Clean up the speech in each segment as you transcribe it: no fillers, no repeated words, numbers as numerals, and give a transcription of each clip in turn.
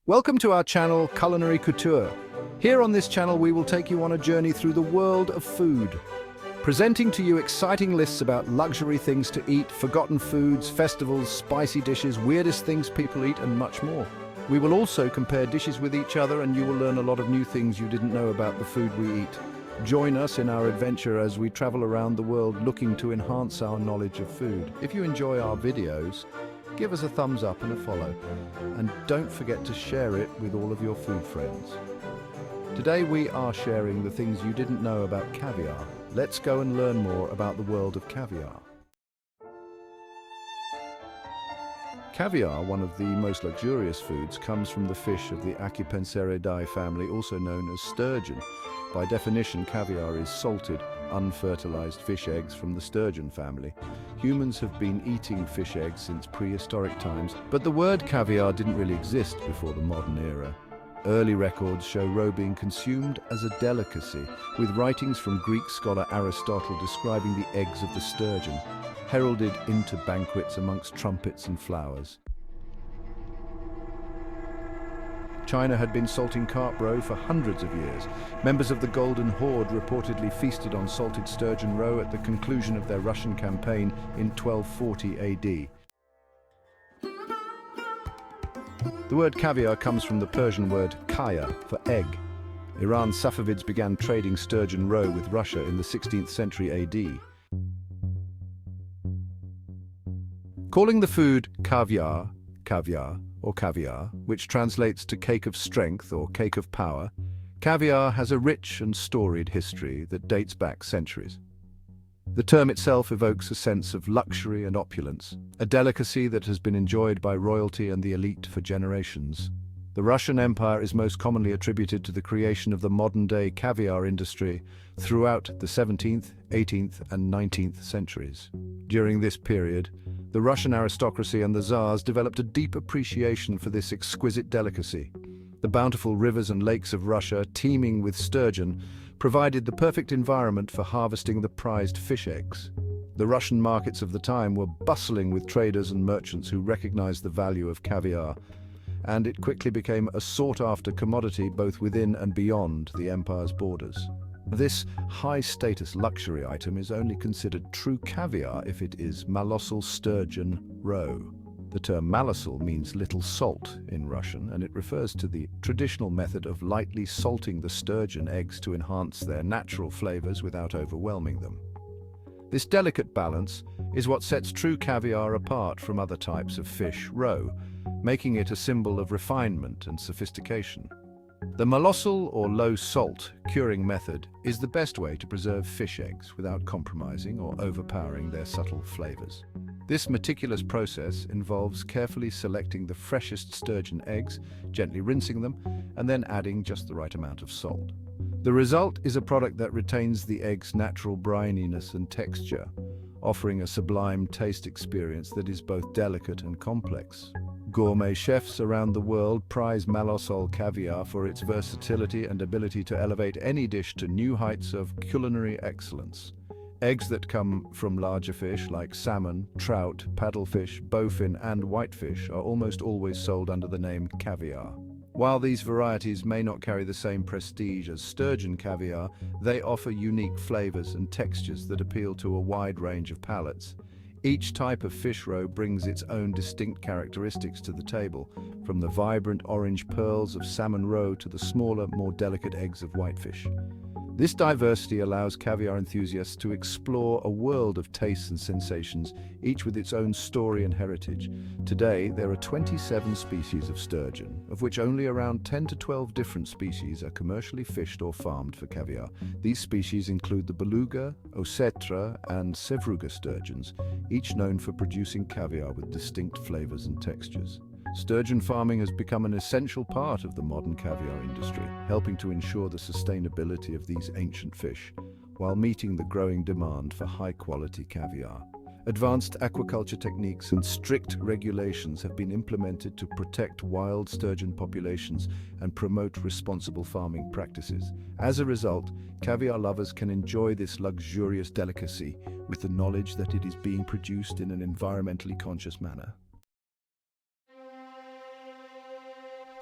Welcome to our channel, Culinary Couture. Here on this channel we will take you on a journey through the world of food, presenting to you exciting lists about luxury things to eat, forgotten foods, festivals, spicy dishes, weirdest things people eat, and much more. We will also compare dishes with each other, and you will learn a lot of new things you didn't know about the food we eat. Join us in our adventure as we travel around the world looking to enhance our knowledge of food. If you enjoy our videos, give us a thumbs up and a follow, and don't forget to share it with all of your food friends. Today we are sharing the things you didn't know about caviar. Let's go and learn more about the world of caviar. Caviar, one of the most luxurious foods, comes from the fish of the Accipinceridae family, also known as sturgeon. By definition, caviar is salted, unfertilized fish eggs from the sturgeon family. Humans have been eating fish eggs since prehistoric times, but the word caviar didn't really exist before the modern era. Early records show roe being consumed as a delicacy, with writings from Greek scholar Aristotle describing the eggs of the sturgeon, heralded into banquets amongst trumpets and flowers. China had been salting carp roe for hundreds of years. Members of the Golden Horde reportedly feasted on salted sturgeon roe at the conclusion of their Russian campaign in 1240 AD. The word caviar comes from the Persian word kaya, for egg. Iran's Safavids began trading sturgeon roe with Russia in the 16th century AD. Calling the food caviar, or caviar, which translates to cake of strength or cake of power, caviar has a rich and storied history that dates back centuries. The term itself evokes a sense of luxury and opulence, a delicacy that has been enjoyed by royalty and the elite for generations. The Russian Empire is most commonly attributed to the creation of the modern-day caviar industry throughout the 17th, 18th, and 19th centuries. During this period, the Russian aristocracy and the Tsars developed a deep appreciation for this exquisite delicacy. The bountiful rivers and lakes of Russia, teeming with sturgeon, provided the perfect environment for harvesting the prized fish eggs. The Russian markets of the time were bustling with traders and merchants who recognized the value of caviar, and it quickly became a sought-after commodity both within and beyond the empire's borders. This high-status luxury item is only considered true caviar if it is malossal sturgeon roe. The term malossal means little salt in Russian, and it refers to the traditional method of lightly salting the sturgeon eggs to enhance their natural flavors without overwhelming them. This delicate balance is what sets true caviar apart from other types of fish roe, making it a symbol of refinement and sophistication. The malossal or low-salt curing method is the best way to preserve fish eggs without compromising or overpowering their subtle flavors. This meticulous process involves carefully selecting the freshest sturgeon eggs, gently rinsing them, and then adding just the right amount of salt. The result is a product that retains the egg's natural brininess and texture, offering a sublime taste experience that is both delicate and complex. Gourmet chefs around the world prize malossal caviar for its versatility and ability to elevate any dish to new heights of culinary excellence. Eggs that come from larger fish like salmon, trout, paddlefish, bowfin, and whitefish are almost always sold under the name caviar. While these varieties may not carry the same prestige as sturgeon caviar, they offer unique flavors and textures that appeal to a wide range of palates. Each type of fish roe brings its own distinct characteristics to the table, from the vibrant orange pearls of salmon roe to the smaller, more delicate eggs of whitefish. This diversity allows caviar enthusiasts to explore a world of tastes and sensations, each with its own story and heritage. Today, there are 27 species of sturgeon, of which only around 10 to 12 different species are commercially fished or farmed for caviar. These species include the beluga, ossetra, and sevruga sturgeons, each known for producing caviar with distinct flavors and textures. Sturgeon farming has become an essential part of the modern caviar industry, helping to ensure the sustainability of these ancient fish, while meeting the growing demand for high-quality caviar. Advanced aquaculture techniques and strict regulations have been implemented to protect wild sturgeon populations and promote responsible farming practices. As a result, caviar lovers can enjoy this luxurious delicacy with the knowledge that it is being produced in an environmentally conscious manner.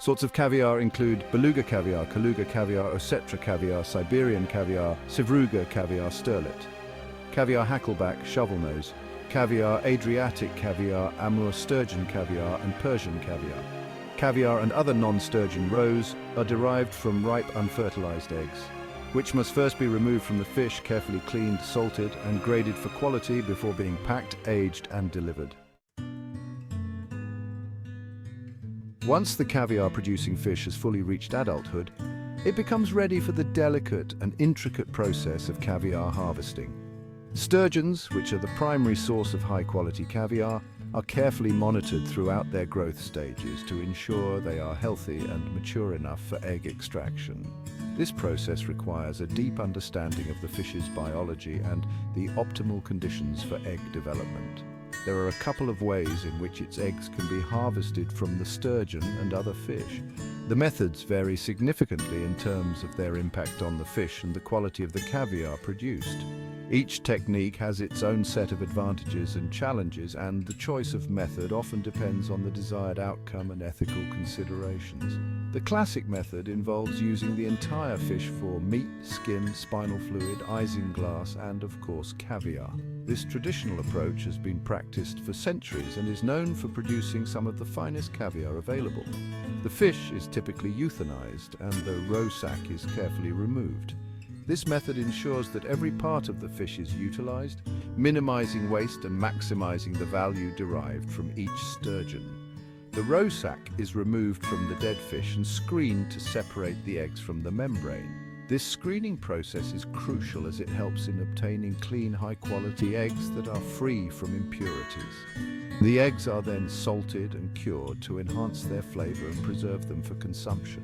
Sorts of caviar include beluga caviar, Kaluga caviar, Osetra caviar, Siberian caviar, Sevruga caviar, sterlet, caviar hackleback, shovelnose, caviar Adriatic caviar, Amur sturgeon caviar, and Persian caviar. Caviar and other non-sturgeon roes are derived from ripe unfertilized eggs, which must first be removed from the fish, carefully cleaned, salted, and graded for quality before being packed, aged, and delivered. Once the caviar-producing fish has fully reached adulthood, it becomes ready for the delicate and intricate process of caviar harvesting. Sturgeons, which are the primary source of high-quality caviar, are carefully monitored throughout their growth stages to ensure they are healthy and mature enough for egg extraction. This process requires a deep understanding of the fish's biology and the optimal conditions for egg development. There are a couple of ways in which its eggs can be harvested from the sturgeon and other fish. The methods vary significantly in terms of their impact on the fish and the quality of the caviar produced. Each technique has its own set of advantages and challenges, and the choice of method often depends on the desired outcome and ethical considerations. The classic method involves using the entire fish for meat, skin, spinal fluid, isinglass, and of course caviar. This traditional approach has been practiced for centuries and is known for producing some of the finest caviar available. The fish is typically euthanized and the roe sac is carefully removed. This method ensures that every part of the fish is utilized, minimizing waste and maximizing the value derived from each sturgeon. The roe sac is removed from the dead fish and screened to separate the eggs from the membrane. This screening process is crucial as it helps in obtaining clean, high-quality eggs that are free from impurities. The eggs are then salted and cured to enhance their flavor and preserve them for consumption.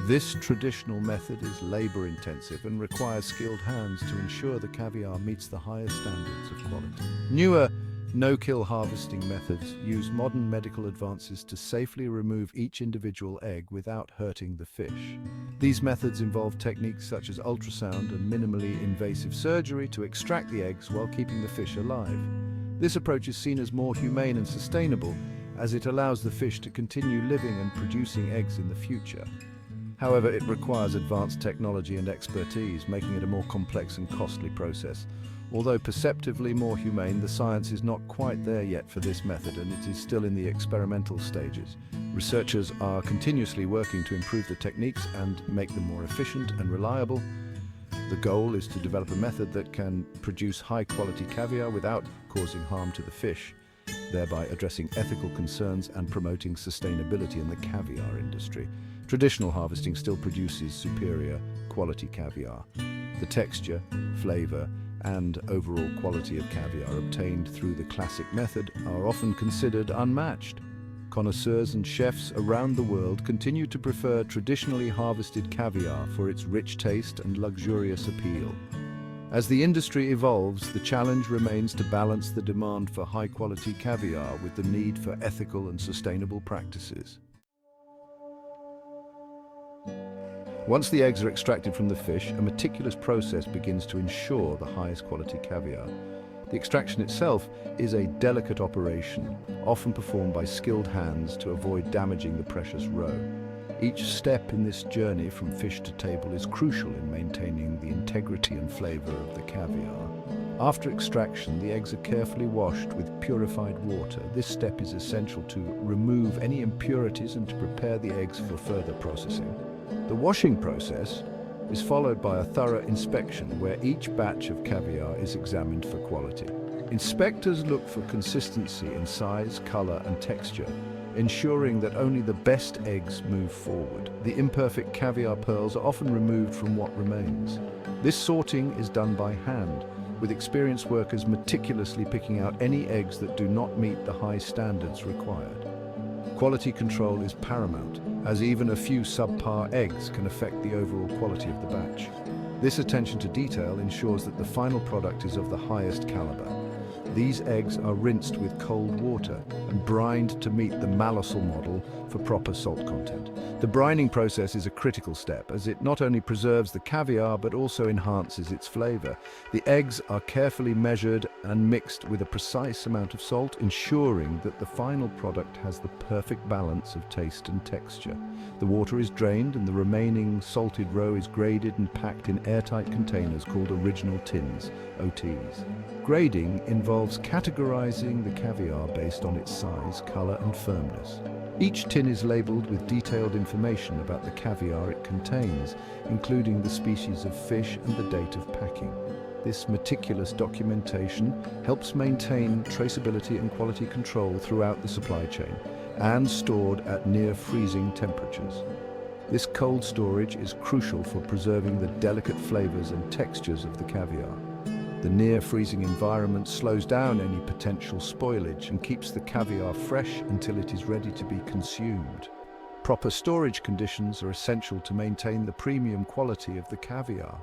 This traditional method is labor-intensive and requires skilled hands to ensure the caviar meets the highest standards of quality. Newer, no-kill harvesting methods use modern medical advances to safely remove each individual egg without hurting the fish. These methods involve techniques such as ultrasound and minimally invasive surgery to extract the eggs while keeping the fish alive. This approach is seen as more humane and sustainable, as it allows the fish to continue living and producing eggs in the future. However, it requires advanced technology and expertise, making it a more complex and costly process. Although perceptively more humane, the science is not quite there yet for this method, and it is still in the experimental stages. Researchers are continuously working to improve the techniques and make them more efficient and reliable. The goal is to develop a method that can produce high-quality caviar without causing harm to the fish, thereby addressing ethical concerns and promoting sustainability in the caviar industry. Traditional harvesting still produces superior quality caviar. The texture, flavor, and overall quality of caviar obtained through the classic method are often considered unmatched. Connoisseurs and chefs around the world continue to prefer traditionally harvested caviar for its rich taste and luxurious appeal. As the industry evolves, the challenge remains to balance the demand for high-quality caviar with the need for ethical and sustainable practices. Once the eggs are extracted from the fish, a meticulous process begins to ensure the highest quality caviar. The extraction itself is a delicate operation, often performed by skilled hands to avoid damaging the precious roe. Each step in this journey from fish to table is crucial in maintaining the integrity and flavor of the caviar. After extraction, the eggs are carefully washed with purified water. This step is essential to remove any impurities and to prepare the eggs for further processing. The washing process is followed by a thorough inspection where each batch of caviar is examined for quality. Inspectors look for consistency in size, color, and texture, ensuring that only the best eggs move forward. The imperfect caviar pearls are often removed from what remains. This sorting is done by hand, with experienced workers meticulously picking out any eggs that do not meet the high standards required. Quality control is paramount, as even a few subpar eggs can affect the overall quality of the batch. This attention to detail ensures that the final product is of the highest caliber. These eggs are rinsed with cold water and brined to meet the Malossal model for proper salt content. The brining process is a critical step, as it not only preserves the caviar but also enhances its flavor. The eggs are carefully measured and mixed with a precise amount of salt, ensuring that the final product has the perfect balance of taste and texture. The water is drained and the remaining salted roe is graded and packed in airtight containers called original tins, OTs. Grading involves categorizing the caviar based on its size, color, and firmness. Each tin is labeled with detailed information about the caviar it contains, including the species of fish and the date of packing. This meticulous documentation helps maintain traceability and quality control throughout the supply chain, and stored at near freezing temperatures. This cold storage is crucial for preserving the delicate flavors and textures of the caviar. The near-freezing environment slows down any potential spoilage and keeps the caviar fresh until it is ready to be consumed. Proper storage conditions are essential to maintain the premium quality of the caviar.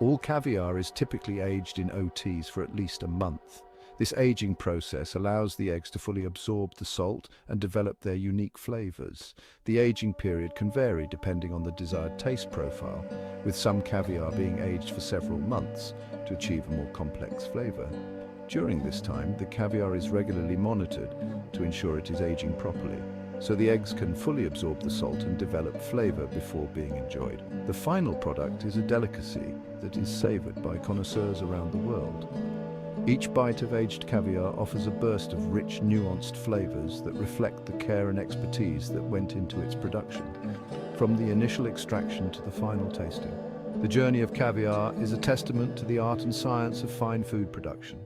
All caviar is typically aged in OTs for at least a month. This aging process allows the eggs to fully absorb the salt and develop their unique flavors. The aging period can vary depending on the desired taste profile, with some caviar being aged for several months to achieve a more complex flavor. During this time, the caviar is regularly monitored to ensure it is aging properly, so the eggs can fully absorb the salt and develop flavor before being enjoyed. The final product is a delicacy that is savored by connoisseurs around the world. Each bite of aged caviar offers a burst of rich, nuanced flavors that reflect the care and expertise that went into its production, from the initial extraction to the final tasting. The journey of caviar is a testament to the art and science of fine food production.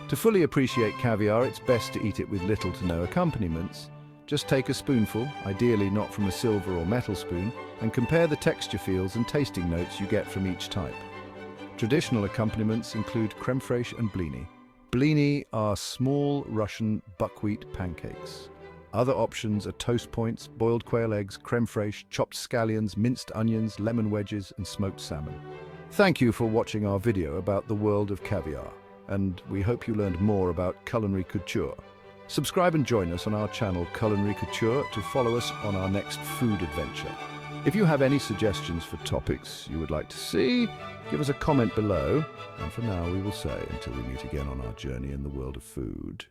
To fully appreciate caviar, it's best to eat it with little to no accompaniments. Just take a spoonful, ideally not from a silver or metal spoon, and compare the texture feels and tasting notes you get from each type. Traditional accompaniments include crème fraîche and blini. Blini are small Russian buckwheat pancakes. Other options are toast points, boiled quail eggs, crème fraîche, chopped scallions, minced onions, lemon wedges, and smoked salmon. Thank you for watching our video about the world of caviar, and we hope you learned more about culinary couture. Subscribe and join us on our channel Culinary Couture to follow us on our next food adventure. If you have any suggestions for topics you would like to see, give us a comment below. And for now, we will say until we meet again on our journey in the world of food.